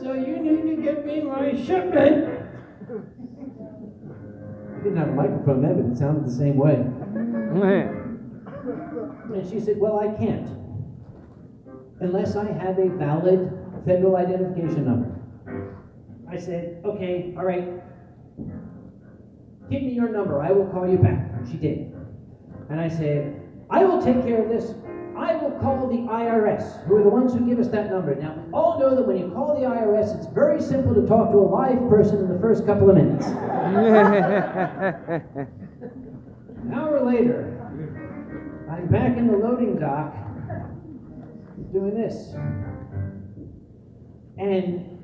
so you need to get me my shipment. I didn't have a microphone then, but it sounded the same way. And she said, well, I can't, unless I have a valid federal identification number. I said, okay, all right, give me your number, I will call you back. She did. And I said, I will take care of this. I will call the IRS, who are the ones who give us that number. Now, we all know that when you call the IRS, it's very simple to talk to a live person in the first couple of minutes. An hour later, I'm back in the loading dock doing this. And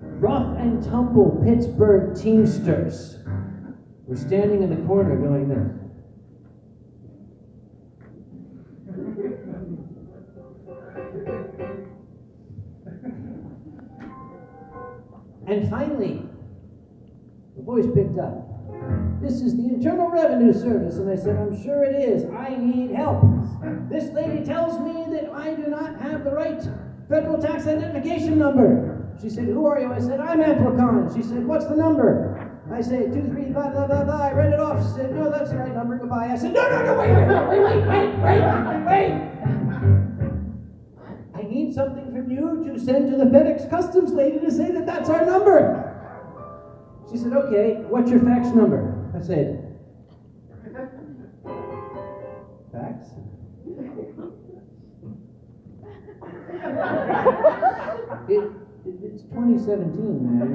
rough and tumble Pittsburgh Teamsters were standing in the corner doing this. And finally, the voice picked up. This is the Internal Revenue Service. And I said, I'm sure it is. I need help. This lady tells me that I do not have the right federal tax identification number. She said, who are you? I said, I'm Applicon. She said, what's the number? I said, 2, 3, blah, blah, blah, blah. I read it off. She said, no, that's the right number. Goodbye. I said, no, wait. I need something from you to send to the FedEx Customs lady to say that that's our number. She said, okay, what's your fax number? I said, fax? It's 2017, man.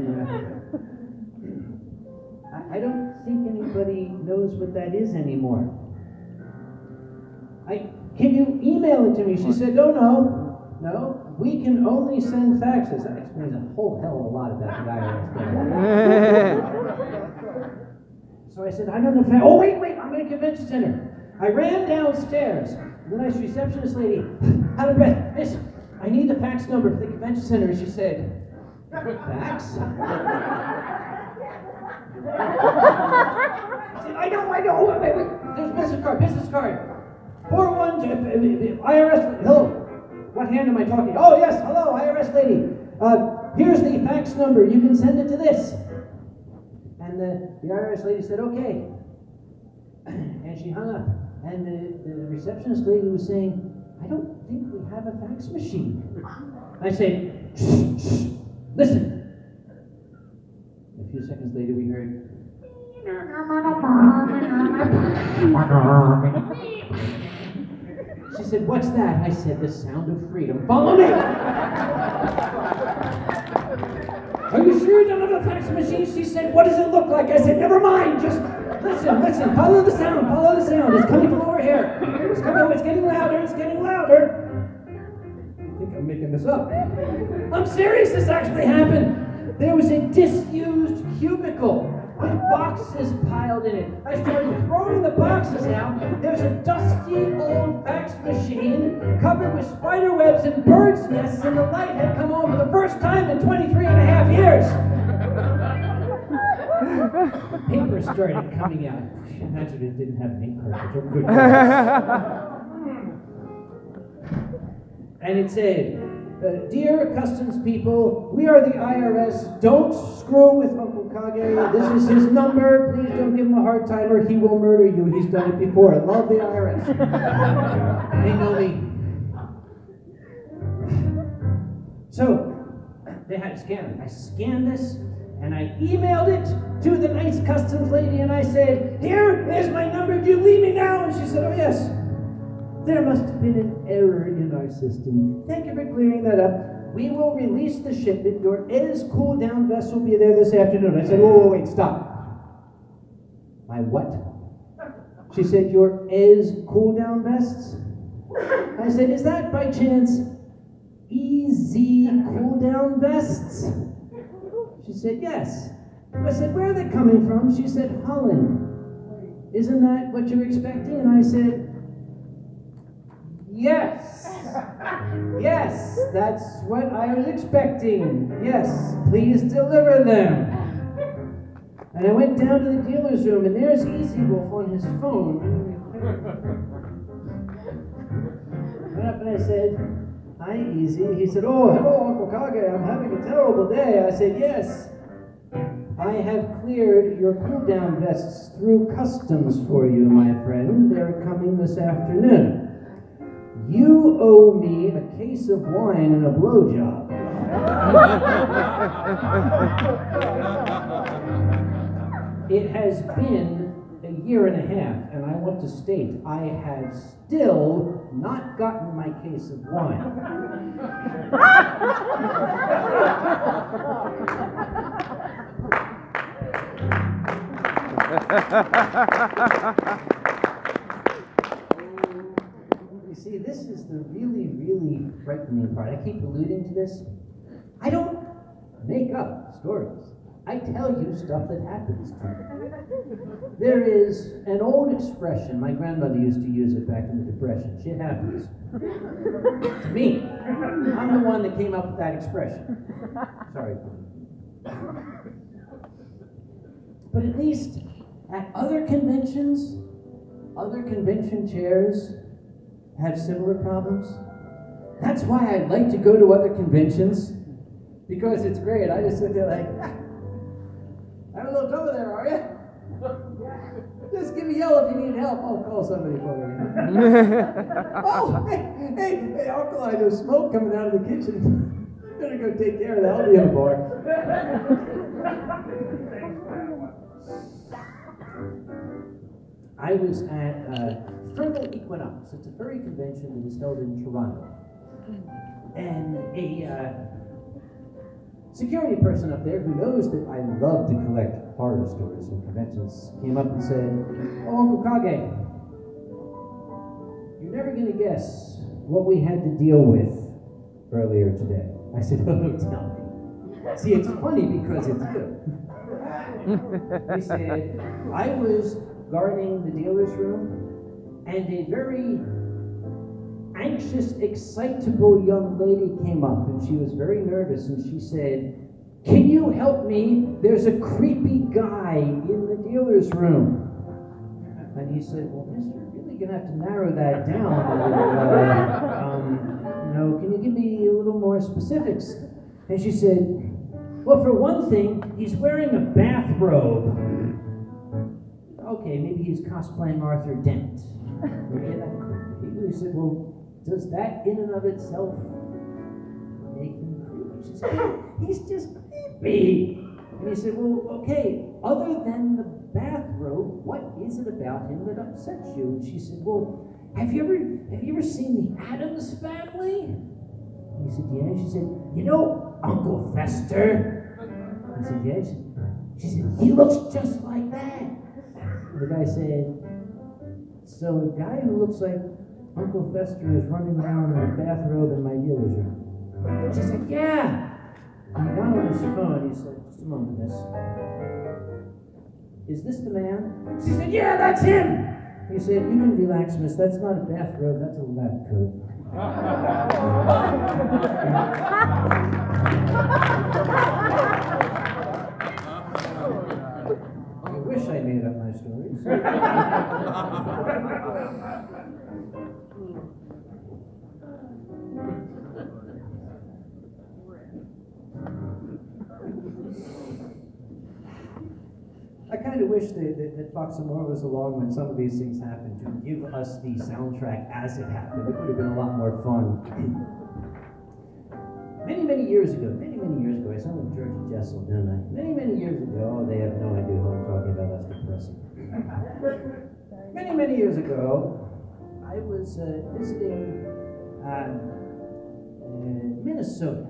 I don't think anybody knows what that is anymore. Can you email it to me? She said, no, we can only send faxes. That explains a whole hell of a lot about the IRS. So I said, I don't know if oh, wait, I'm in a convention center. I ran downstairs. The nice receptionist lady, out of breath, miss, I need the fax number for the convention center. She said, fax? I said, I know. Wait, there's business card. 412, IRS, hello. What hand am I talking? Oh, yes, hello, IRS lady. Here's the fax number. You can send it to this. And the IRS lady said, okay. And she hung up. And the receptionist lady was saying, I don't think we have a fax machine. I said, shh, listen. A few seconds later, we heard, she said, what's that? I said, the sound of freedom. Follow me! Are you sure you don't have a fax machine? She said, what does it look like? I said, never mind, just listen. Follow the sound. It's coming from over here. It's getting louder. I think I'm making this up. I'm serious, this actually happened. There was a disused cubicle with boxes piled in it. I started throwing the boxes out. There's a dusty old fax machine covered with spider webs and birds' nests, and the light had come on for the first time in 23 and a half years. Paper started coming out. Imagine it didn't have an ink cartridge. Oh, good And it said, dear customs people, we are the IRS. Don't screw with Uncle Kage. This is his number. Please don't give him a hard time or he will murder you. He's done it before. I love the IRS. They know me. So, they had a scanner. I scanned this and I emailed it to the nice customs lady and I said, here is my number. Do you leave me now? And she said, oh yes. There must have been an error in our system. Thank you for clearing that up. We will release the shipment. Your Ez cool-down vest will be there this afternoon. I said, wait, stop. My what? She said, your Ez cool-down vests? I said, is that by chance EZ cool-down vests? She said, yes. I said, where are they coming from? She said, Holland. Isn't that what you're expecting? And I said, yes, that's what I was expecting. Yes, please deliver them. And I went down to the dealer's room, and there's Easy Wolf on his phone. I went up and I said, Hi, easy. He said, oh, hello, Uncle Kage. I'm having a terrible day. I said, yes. I have cleared your cool-down vests through customs for you, my friend. They're coming this afternoon. You owe me a case of wine and a blowjob. It has been a year and a half, and I want to state I have still not gotten my case of wine. You see, this is the really, really frightening part. I keep alluding to this. I don't make up stories. I tell you stuff that happens to me. There is an old expression, my grandmother used to use it back in the Depression. Shit happens. To me. I'm the one that came up with that expression. Sorry. But at least at other convention chairs have similar problems. That's why I like to go to other conventions, because it's great. I just sit there like, having a little trouble there, are you? Just give me a yell if you need help. I'll call somebody for you. Oh, hey, Uncle, I there's smoke coming out of the kitchen. Better go take care of that. I'll be in the bar. I was at Fertile Equinox. It's a furry convention that is held in Toronto. And a security person up there who knows that I love to collect horror stories from conventions came up and said, oh, Uncle Kage, you're never going to guess what we had to deal with earlier today. I said, oh, tell me. See, it's funny because it's good. He said, I was guarding the dealer's room, and a very anxious, excitable young lady came up, and she was very nervous, and she said, can you help me? There's a creepy guy in the dealer's room. And he said, well, mister, you're really going to have to narrow that down a little. Can you give me a little more specifics? And she said, well, for one thing, he's wearing a bathrobe. Okay, maybe he's cosplaying Arthur Dent. He said, well, does that in and of itself make him creepy? She said, he's just creepy. And he said, well, okay, other than the bathrobe, what is it about him that upsets you? And she said, well, have you ever seen the Addams Family? And he said, yeah. She said, you know Uncle Fester? He said, yes. She said, he looks just like that. And the guy said, so a guy who looks like Uncle Fester is running around in a bathrobe in my dealer's room. She said, yeah. And he got on his phone. He said, just a moment, miss. Is this the man? She said, yeah, that's him. He said, you can relax, miss. That's not a bathrobe. That's a lab coat. I wish I made up my stories. I kind of wish that Fox and More was along when some of these things happened to give us the soundtrack as it happened. It would have been a lot more fun. Many years ago, I sound like Georgie Jessel, don't I? Many years ago, they have no idea who I'm talking about, that's depressing. Many years ago, I was visiting Minnesota,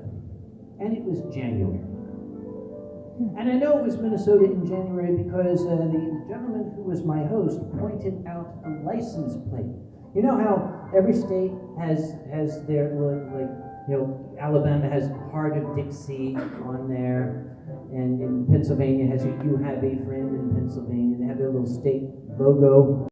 and it was January. And I know it was Minnesota in January because the gentleman who was my host pointed out the license plate. You know how every state has their, Alabama has Heart of Dixie on there, and in Pennsylvania has You Have a Friend in Pennsylvania. They have their little state logo.